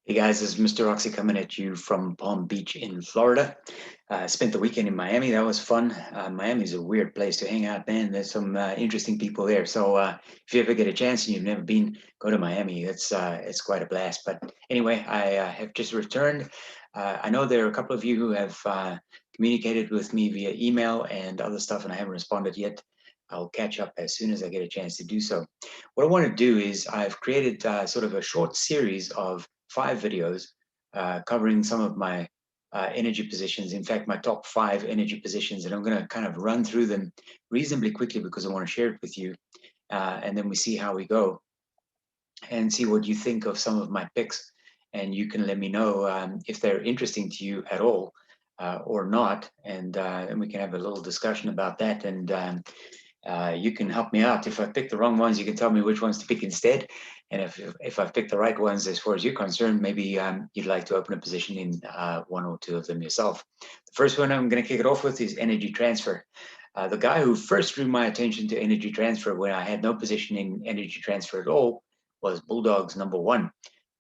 Hey guys, this is Mr. Roxy coming at you from Palm Beach in Florida. Spent the weekend in Miami. That was fun. Miami is a weird place to hang out, man. There's some interesting people there. So if you ever get a chance and you've never been, go to Miami. It's quite a blast. But anyway, I have just returned. I know there are a couple of you who have communicated with me via email and other stuff, and I haven't responded yet. I'll catch up as soon as I get a chance to do so. What I want to do is I've created sort of a short series of 5 videos covering some of my energy positions. In fact, my top 5 energy positions, and I'm going to kind of run through them reasonably quickly because I want to share it with you. And then we see how we go and see what you think of some of my picks. And you can let me know if they're interesting to you at all or not. And we can have a little discussion about that. And you can help me out. If I pick the wrong ones, you can tell me which ones to pick instead. And if I've picked the right ones, as far as you're concerned, maybe you'd like to open a position in one or two of them yourself. The first one I'm going to kick it off with is energy transfer. The guy who first drew my attention to energy transfer when I had no position in energy transfer at all was Bulldogs number one,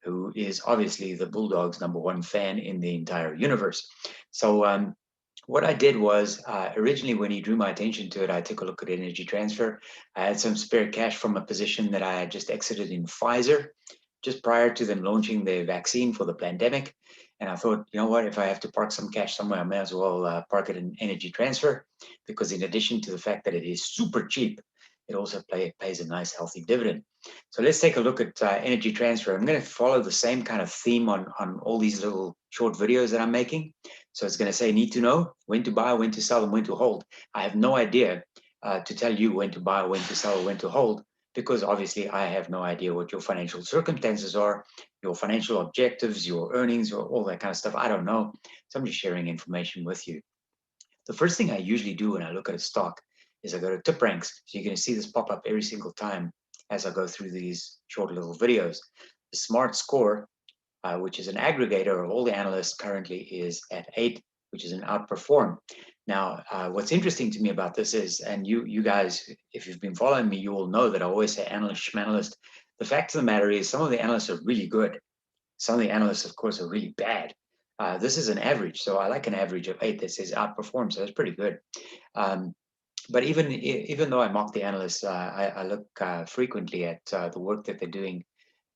who is obviously the Bulldogs number one fan in the entire universe. So what I did was originally when he drew my attention to it, I took a look at energy transfer. I had some spare cash from a position that I had just exited in Pfizer just prior to them launching their vaccine for the pandemic. And I thought, you know what, if I have to park some cash somewhere, I may as well park it in energy transfer because in addition to the fact that it is super cheap, it also pays a nice healthy dividend. So let's take a look at energy transfer. I'm going to follow the same kind of theme on all these little short videos that I'm making. So it's going to say need to know when to buy, when to sell, and when to hold. I have no idea to tell you when to buy, when to sell, or when to hold, because obviously I have no idea what your financial circumstances are, your financial objectives, your earnings, or all that kind of stuff. I don't know. So I'm just sharing information with you. The first thing I usually do when I look at a stock is I go to tip ranks. So you're going to see this pop up every single time as I go through these short little videos. The smart score, which is an aggregator of all the analysts currently, is at 8, which is an outperform. Now, what's interesting to me about this is, and you guys, if you've been following me, you will know that I always say analyst, schmanalyst. The fact of the matter is some of the analysts are really good. Some of the analysts, of course, are really bad. This is an average, so I like an average of 8 that says outperform, so that's pretty good. Um, but even though I mock the analysts, I look frequently at the work that they're doing,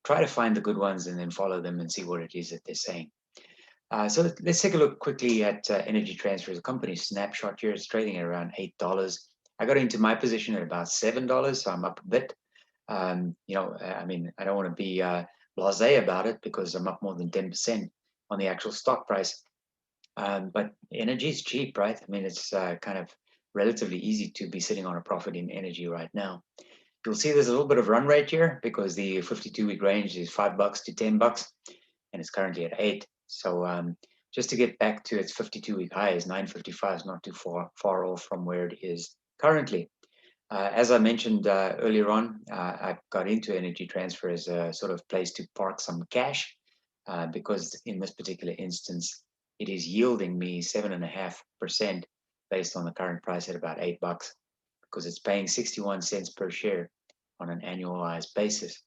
try to find the good ones and then follow them and see what it is that they're saying. So let's take a look quickly at energy transfer. The company Snapshot here is trading at around $8. I got into my position at about $7, so I'm up a bit. I mean, I don't want to be blasé about it because I'm up more than 10% on the actual stock price. But energy is cheap, right? I mean, it's kind of relatively easy to be sitting on a profit in energy right now. You'll see there's a little bit of run rate here because the 52-week range is $5 to $10, and it's currently at 8. So just to get back to its 52-week high is 955, is not too far off from where it is currently. As I mentioned earlier on, I got into energy transfer as a sort of place to park some cash because in this particular instance, it is yielding me 7.5% based on the current price at about $8 because it's paying 61 cents per share on an annualized basis.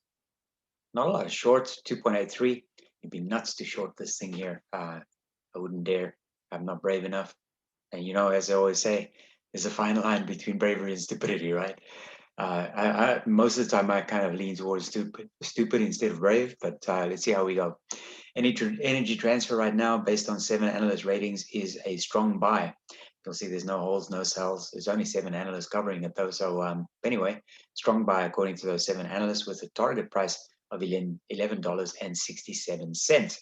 Not a lot of shorts, 2.83. You'd be nuts to short this thing here. I wouldn't dare. I'm not brave enough. And as I always say, there's a fine line between bravery and stupidity, right? Most of the time I kind of lean towards stupid instead of brave, but let's see how we go. Energy transfer right now, based on 7 analyst ratings, is a strong buy. You'll see there's no holds, no sells. There's only 7 analysts covering it though. So anyway, strong buy according to those 7 analysts with a target price of $11.67.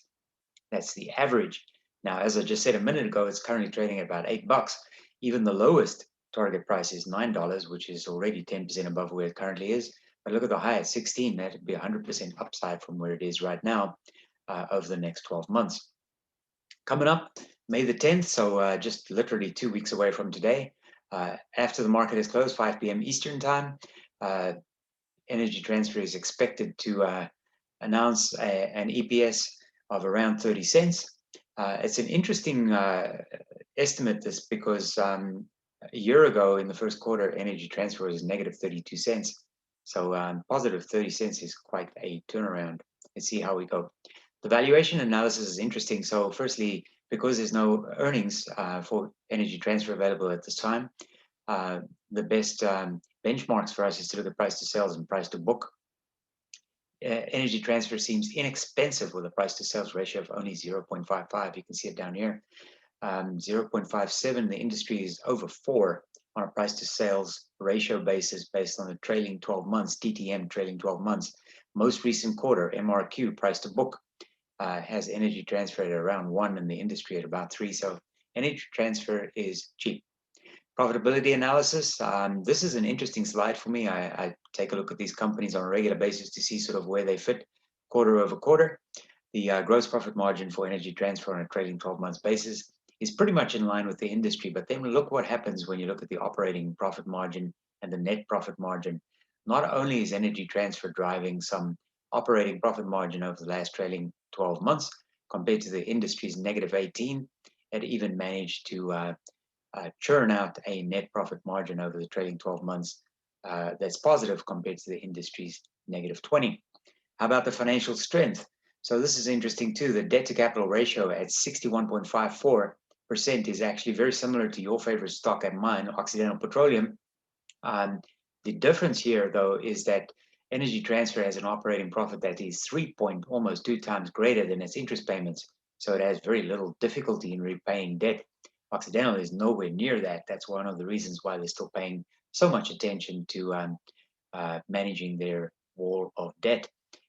That's the average. Now, as I just said a minute ago, it's currently trading at about $8. Even the lowest target price is $9, which is already 10% above where it currently is. But look at the high at 16. That'd be 100% upside from where it is right now over the next 12 months. Coming up, May the 10th, so just literally 2 weeks away from today, after the market is closed, 5 p.m. Eastern time, Energy Transfer is expected to announce an EPS of around 30 cents. It's an interesting estimate this because a year ago in the first quarter, Energy Transfer was negative 32 cents. So positive 30 cents is quite a turnaround. Let's see how we go. The valuation analysis is interesting. So firstly, because there's no earnings for Energy Transfer available at this time, uh, the best benchmarks for us is to look at price to sales and price to book. Energy Transfer seems inexpensive with a price to sales ratio of only 0.55. You can see it down here. 0.57. The industry is over 4 on a price to sales ratio basis based on the trailing 12 months, TTM trailing 12 months. Most recent quarter, MRQ, price to book, has Energy Transfer at around 1 and the industry at about 3. So Energy Transfer is cheap. Profitability analysis. This is an interesting slide for me. I take a look at these companies on a regular basis to see sort of where they fit quarter over quarter. The gross profit margin for Energy Transfer on a trailing 12 months basis is pretty much in line with the industry. But then look what happens when you look at the operating profit margin and the net profit margin. Not only is Energy Transfer driving some operating profit margin over the last trailing 12 months compared to the industry's negative 18, it even managed to churn out a net profit margin over the trailing 12 months that's positive compared to the industry's negative 20. How about the financial strength? So this is interesting too. The debt to capital ratio at 61.54% is actually very similar to your favorite stock and mine, Occidental Petroleum. The difference here, though, is that Energy Transfer has an operating profit that is almost 2 times greater than its interest payments. So it has very little difficulty in repaying debt. Occidental is nowhere near that. That's one of the reasons why they're still paying so much attention to managing their wall of debt.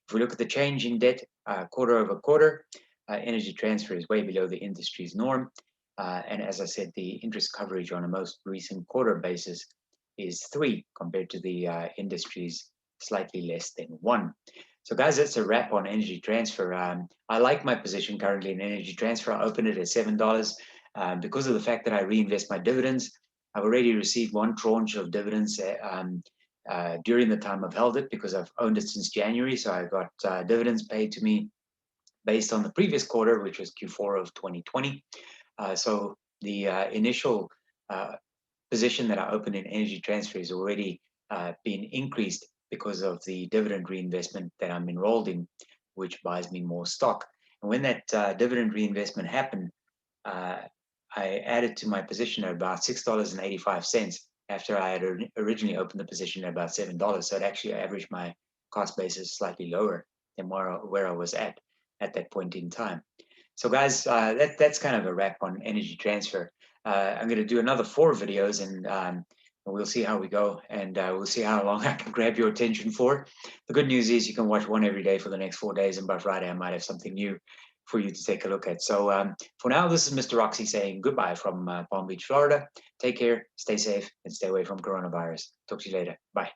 If we look at the change in debt quarter over quarter, Energy Transfer is way below the industry's norm. And as I said, the interest coverage on a most recent quarter basis is 3 compared to the industry's slightly less than 1. So guys, that's a wrap on Energy Transfer. I like my position currently in Energy Transfer. I opened it at $7 because of the fact that I reinvest my dividends. I've already received 1 tranche of dividends during the time I've held it because I've owned it since January. So I got dividends paid to me based on the previous quarter, which was Q4 of 2020. So the initial position that I opened in Energy Transfer is already been increased because of the dividend reinvestment that I'm enrolled in, which buys me more stock. And when that dividend reinvestment happened, I added to my position at about $6.85 after I had originally opened the position at about $7. So it actually averaged my cost basis slightly lower than where I was at that point in time. So guys, that's kind of a wrap on Energy Transfer. I'm going to do another 4 videos and we'll see how we go and we'll see how long I can grab your attention for. The good news is you can watch one every day for the next 4 days, and by Friday I might have something new for you to take a look at. So for now, this is Mr. Roxy saying goodbye from Palm Beach, Florida. Take care, stay safe, and stay away from coronavirus. Talk to you later. Bye.